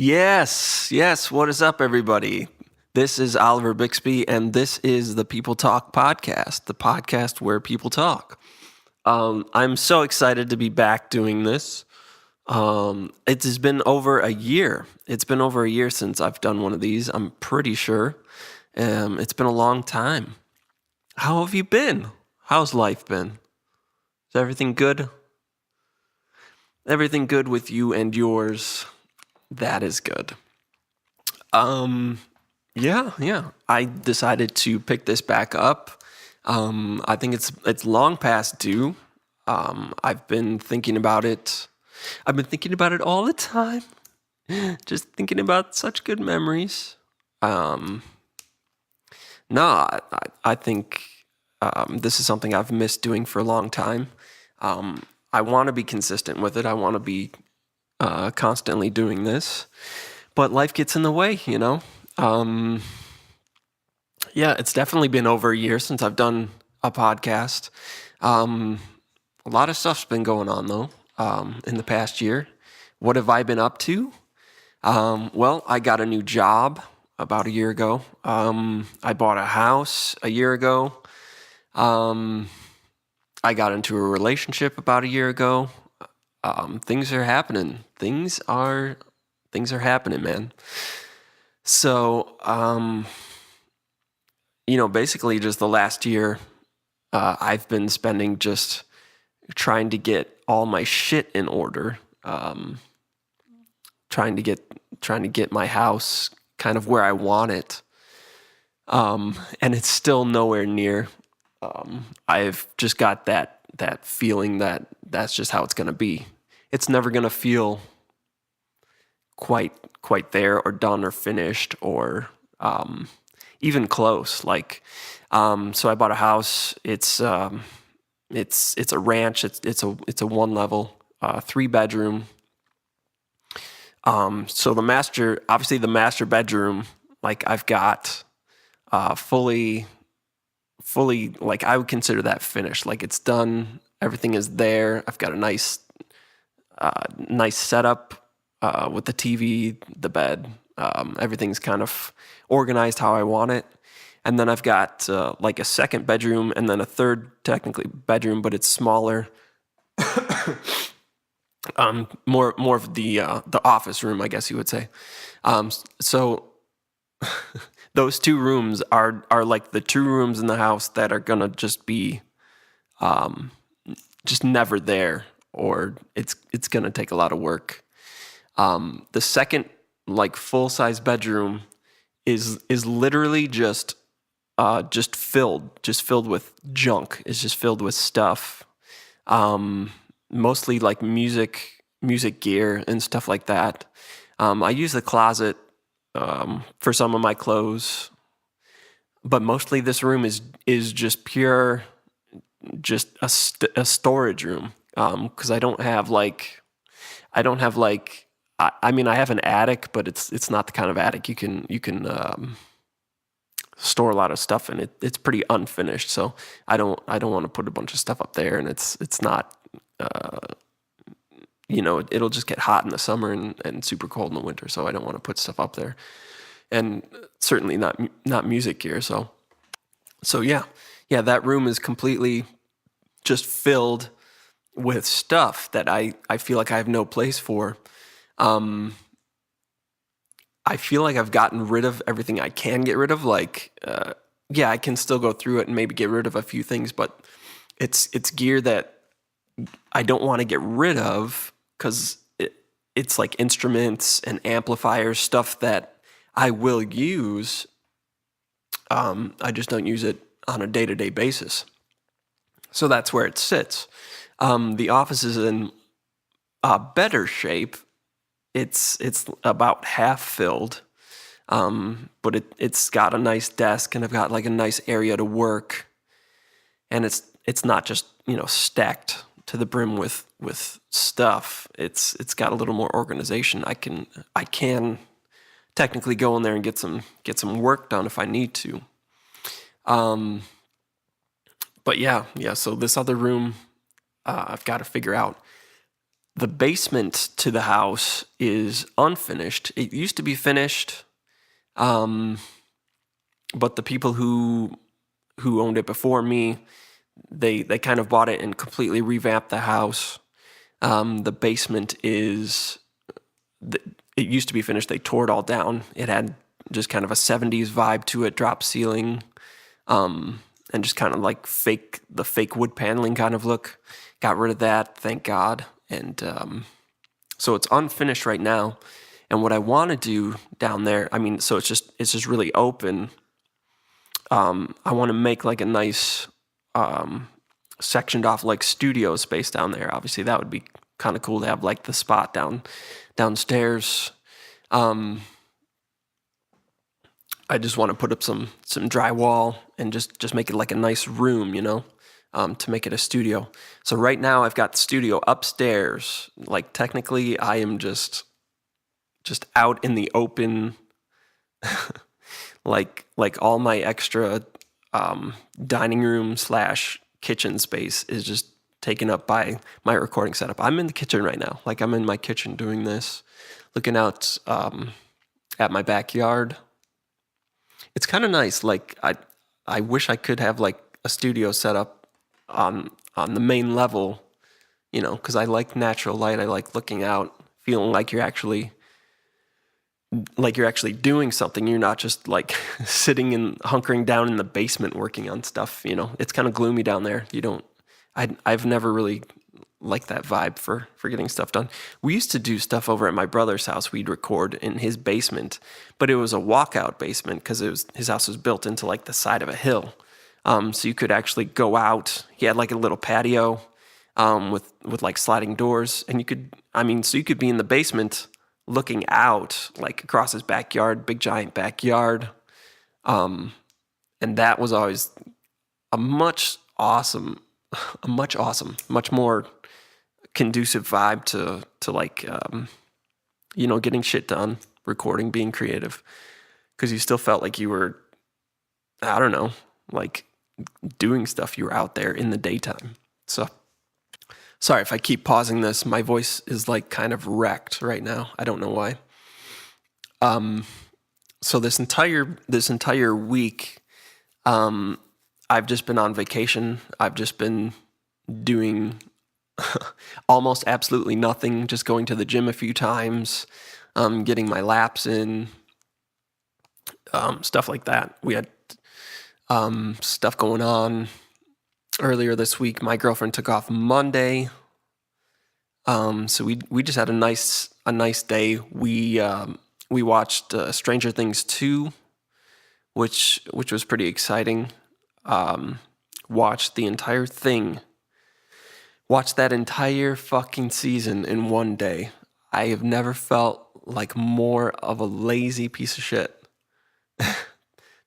Yes, yes. What is up, everybody? This is Oliver Bixby, and this is the People Talk podcast, the podcast where people talk. I'm so excited to be back doing this. It has been over a year. It's been over a year since I've done one of these, I'm pretty sure. It's been a long time. How have you been? How's life been? Is everything good? Everything good with you and yours? That is good. Yeah. I decided to pick this back up. I think it's long past due. I've been thinking about it. I've been thinking about it all the time. Just thinking about such good memories. Um, no, I think this is something I've missed doing for a long time. I want to be consistent with it. I want to be constantly doing this, but life gets in the way, you know. Yeah, it's definitely been over a year since I've done a podcast. A lot of stuff's been going on though in the past year. What have I been up to? Well, I got a new job about a year ago. I bought a house a year ago. Um, I got into a relationship about a year ago. Things are happening. Things are happening, man. So, basically just the last year, I've been spending just trying to get all my shit in order, trying to get my house kind of where I want it, and it's still nowhere near. I've just got that feeling that that's just how it's gonna be. It's never gonna feel quite there or done or finished or even close. So I bought a house. It's a ranch. It's a one level, 3 bedroom. So the master bedroom, like I've got fully, like I would consider that finished. Like it's done. Everything is there. I've got a nice setup with the TV, the bed. Everything's kind of organized how I want it. And then I've got like a second bedroom and then a third technically bedroom, but it's smaller. More of the office room, I guess you would say. So those 2 rooms are like the 2 rooms in the house that are gonna just be just never there, or it's gonna take a lot of work. The second like full size bedroom is literally just filled with junk. It's just filled with stuff. Mostly like music gear and stuff like that. I use the closet for some of my clothes, but mostly this room is just pure, just a storage room. Because I mean, I have an attic, but it's not the kind of attic you can store a lot of stuff in. It's pretty unfinished, so I don't want to put a bunch of stuff up there, and it's not. It'll just get hot in the summer and super cold in the winter, so I don't want to put stuff up there, and certainly not music gear. So yeah, that room is completely just filled with stuff that I feel like I have no place for. I feel like I've gotten rid of everything I can get rid of. I can still go through it and maybe get rid of a few things, but it's gear that I don't want to get rid of because it's like instruments and amplifiers, stuff that I will use. I just don't use it on a day-to-day basis. So that's where it sits. The office is in better shape. It's about half filled, but it's got a nice desk and I've got like a nice area to work, and it's not just stacked to the brim with stuff. It's got a little more organization. I can technically go in there and get some work done if I need to. But yeah. So this other room, I've got to figure out. the basement to the house is unfinished. It used to be finished, but the people who owned it before me, they kind of bought it and completely revamped the house. The basement is, it used to be finished. They tore it all down. It had just kind of a 70s vibe to it, drop ceiling, and just kind of like the fake wood paneling kind of look. Got rid of that, thank God. And so it's unfinished right now. And what I want to do down there, I mean, so it's just really open. I want to make like a nice sectioned off like studio space down there. Obviously, that would be kind of cool to have like the spot downstairs. I just want to put up some drywall and just make it like a nice room, to make it a studio. So right now I've got the studio upstairs. Like technically I am just out in the open, like all my extra dining room / kitchen space is just taken up by my recording setup. I'm in the kitchen right now. Like I'm in my kitchen doing this, looking out at my backyard. It's kind of nice. Like I wish I could have like a studio set up on the main level, because I like natural light. I like looking out, feeling like you're actually doing something. You're not just like sitting and hunkering down in the basement working on stuff. It's kind of gloomy down there. I've never really liked that vibe for getting stuff done. We used to do stuff over at my brother's house. We'd record in his basement, but it was a walkout basement because his house was built into like the side of a hill. So you could actually go out. He had like a little patio with like sliding doors, and you could be in the basement looking out like across his backyard, big giant backyard. And that was always a much more conducive vibe to like, getting shit done, recording, being creative, because you still felt like you were, I don't know, like doing stuff. You were out there in the daytime. So sorry if I keep pausing this. My voice is like kind of wrecked right now. I don't know why. So this entire week, I've just been on vacation. I've just been doing almost absolutely nothing, just going to the gym a few times, getting my laps in, stuff like that. We had stuff going on earlier this week. My girlfriend took off Monday, so we just had a nice day. We watched Stranger Things 2, which was pretty exciting. Watched the entire thing. Watched that entire fucking season in one day. I have never felt like more of a lazy piece of shit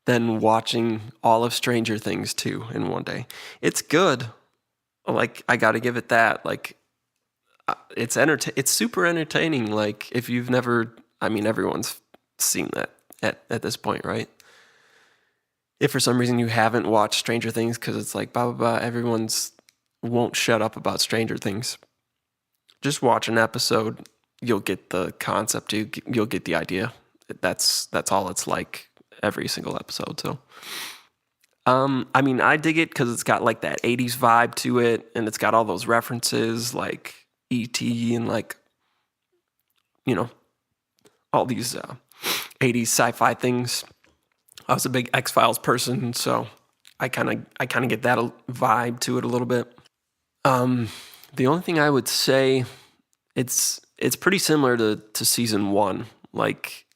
than watching all of Stranger Things 2 in one day. It's good. Like, I gotta give it that. Like, it's super entertaining. Like, if you've never, everyone's seen that at this point, right? If for some reason you haven't watched Stranger Things because it's like blah, blah, blah, everyone's won't shut up about Stranger Things. Just watch an episode. You'll get the concept. You'll get the idea. That's all it's like every single episode. So, I dig it because it's got like that 80s vibe to it, and it's got all those references like E.T. and like, all these 80s sci-fi things. I was a big X-Files person, so I kind of get that vibe to it a little bit. The only thing I would say, it's pretty similar to season 1. Like,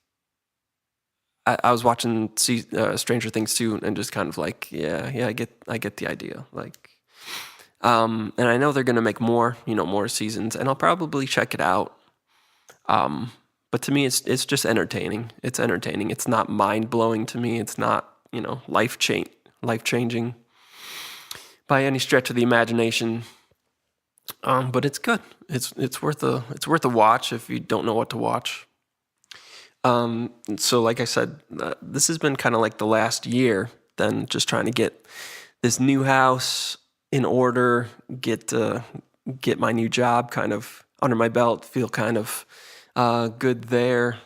I was watching Stranger Things 2 and just kind of like, yeah, I get the idea. Like, and I know they're gonna make more seasons, and I'll probably check it out. But to me, it's just entertaining. It's entertaining. It's not mind blowing to me. It's not life changing by any stretch of the imagination. But it's good. It's worth a watch if you don't know what to watch. So like I said, this has been kind of like the last year. Then just trying to get this new house in order, get my new job kind of under my belt, feel kind of good there.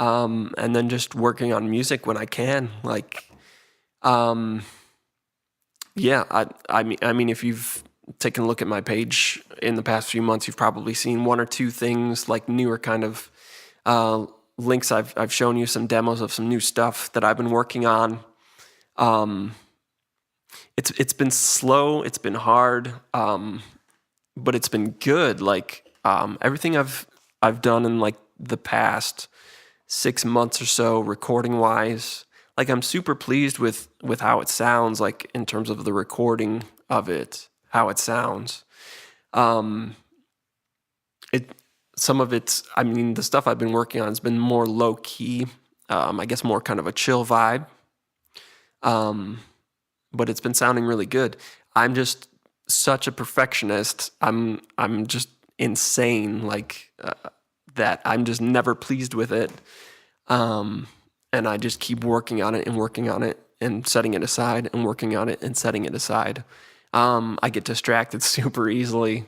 And then just working on music when I can. Like, yeah, I mean, if you've taken a look at my page in the past few months, you've probably seen one or two things, like newer kind of uh, links. I've shown you some demos of some new stuff that I've been working on. It's been slow, it's been hard, but it's been good. Like everything I've done in like the past 6 months or so, recording wise, like I'm super pleased with how it sounds. Like in terms of the recording of it, how it sounds. Um, it some of it's, I mean, the stuff I've been working on has been more low key. I guess more kind of a chill vibe. Um, but it's been sounding really good. I'm just such a perfectionist. I'm just insane like that. I'm just never pleased with it. Um, and I just keep working on it and working on it and setting it aside and working on it and setting it aside. I get distracted super easily.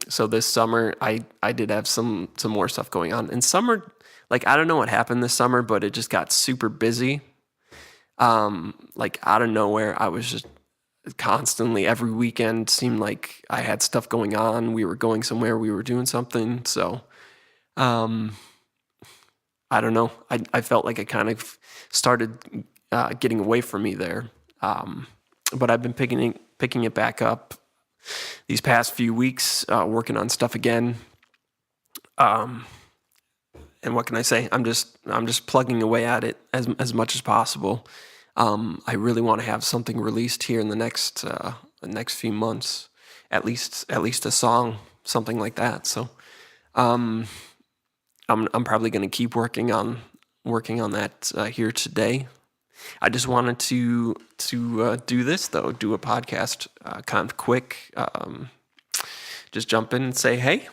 So this summer I did have some more stuff going on. And summer, like I don't know what happened this summer, but it just got super busy. Like out of nowhere, I was just constantly every weekend seemed like I had stuff going on. We were going somewhere, we were doing something. So um, I don't know. I felt like it kind of started getting away from me there. But I've been picking it back up these past few weeks, working on stuff again. And what can I say? I'm just plugging away at it as much as possible. I really want to have something released here in the next few months, at least a song, something like that. So I'm probably going to keep working on that here today. I just wanted to do this though, do a podcast, kind of quick. Just jump in and say hey,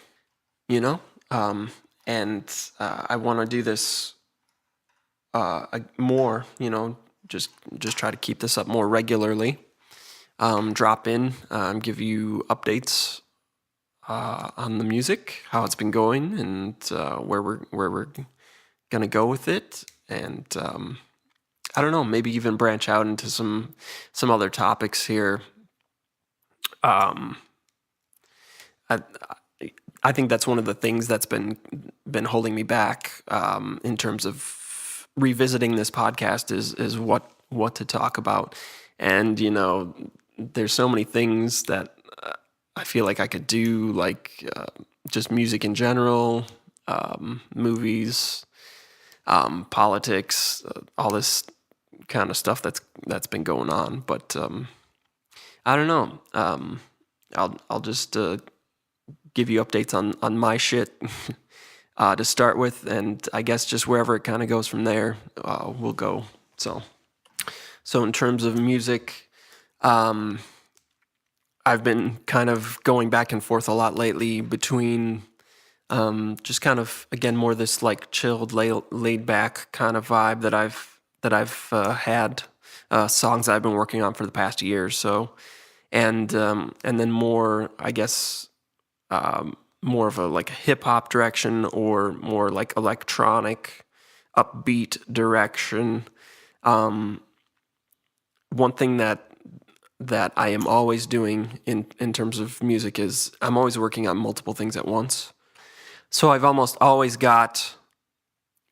you know. And I want to do this more, just try to keep this up more regularly. Drop in, give you updates on the music, how it's been going, and where we're gonna go with it. And I don't know, maybe even branch out into some other topics here. Um, I, I think that's one of the things that's been holding me back in terms of revisiting this podcast is what to talk about. And there's so many things that I feel like I could do, like just music in general, movies, politics, all this kind of stuff that's been going on. But I don't know. I'll just give you updates on my shit to start with, and I guess just wherever it kind of goes from there, we'll go. So in terms of music, I've been kind of going back and forth a lot lately between just kind of again more this like chilled, laid back kind of vibe that I've had, songs I've been working on for the past year or so, and then more, I guess, more of a like hip hop direction or more like electronic, upbeat direction. One thing that I am always doing in terms of music is I'm always working on multiple things at once. So I've almost always got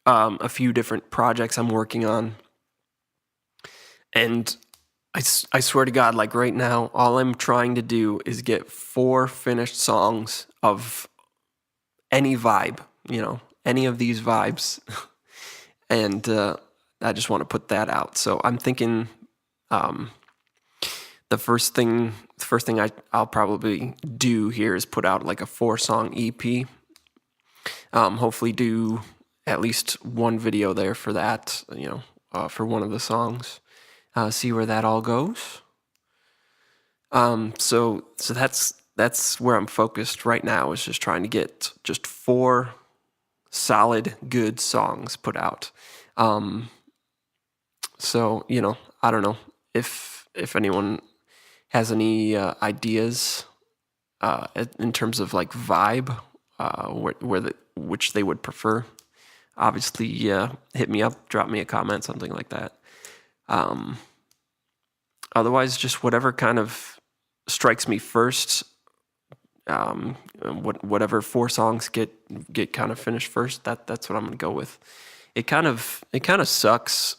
a few different projects I'm working on. And I swear to God, like right now, all I'm trying to do is get 4 finished songs of any vibe, any of these vibes. And I just want to put that out. So I'm thinking the first thing I'll probably do here is put out like a 4-song EP. Hopefully do at least one video there for that, for one of the songs. See where that all goes. So that's where I'm focused right now, is just trying to get just 4 solid, good songs put out. So I don't know if anyone has any ideas in terms of like vibe, which they would prefer. Obviously, hit me up, drop me a comment, something like that. Otherwise, just whatever kind of strikes me first. Whatever 4 songs get kind of finished first, that's what I'm gonna go with. It kind of sucks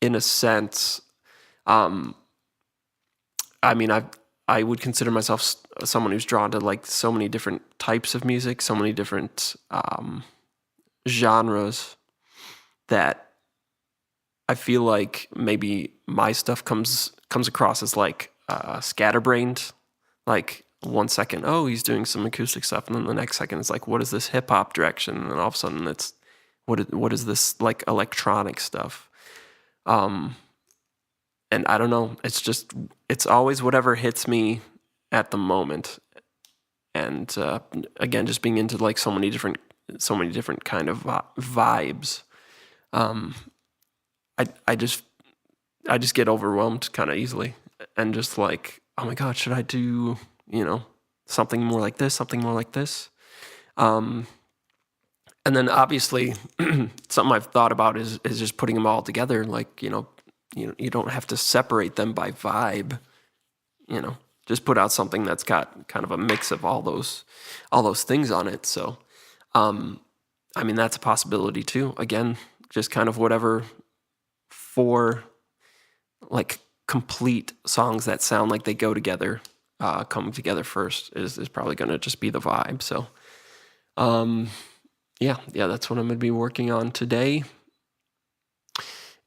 in a sense. I mean, I would consider myself someone who's drawn to like so many different types of music, so many different genres, that I feel like maybe my stuff comes across as like scatterbrained. Like 1 second, oh, he's doing some acoustic stuff, and then the next second it's like, what is this hip hop direction? And then all of a sudden it's what is this like electronic stuff? And I don't know. It's always whatever hits me at the moment. And again, just being into like so many different kind of vibes. I just get overwhelmed kind of easily, and just like, oh my God, should I do something more like this, something more like this? And then obviously something I've thought about is just putting them all together. Like, you don't have to separate them by vibe, just put out something that's got kind of a mix of all those things on it. So, I mean, that's a possibility too. Again, just kind of whatever 4 like complete songs that sound like they go together, coming together first is probably going to just be the vibe. So, yeah, that's what I'm going to be working on today,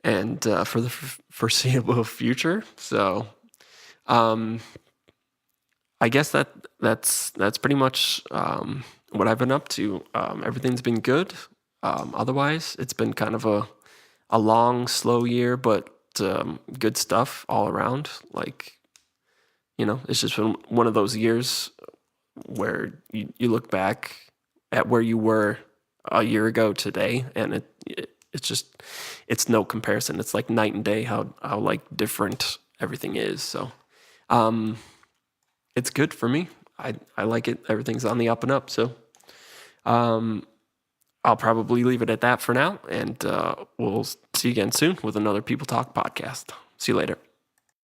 and for the foreseeable future. So, I guess that's pretty much what I've been up to. Everything's been good. Otherwise, it's been kind of a long, slow year, but good stuff all around. Like, it's just been one of those years where you look back at where you were a year ago today, and it's no comparison. It's like night and day how like different everything is. So, it's good for me. I like it. Everything's on the up and up. So, I'll probably leave it at that for now, and we'll see you again soon with another People Talk podcast. See you later.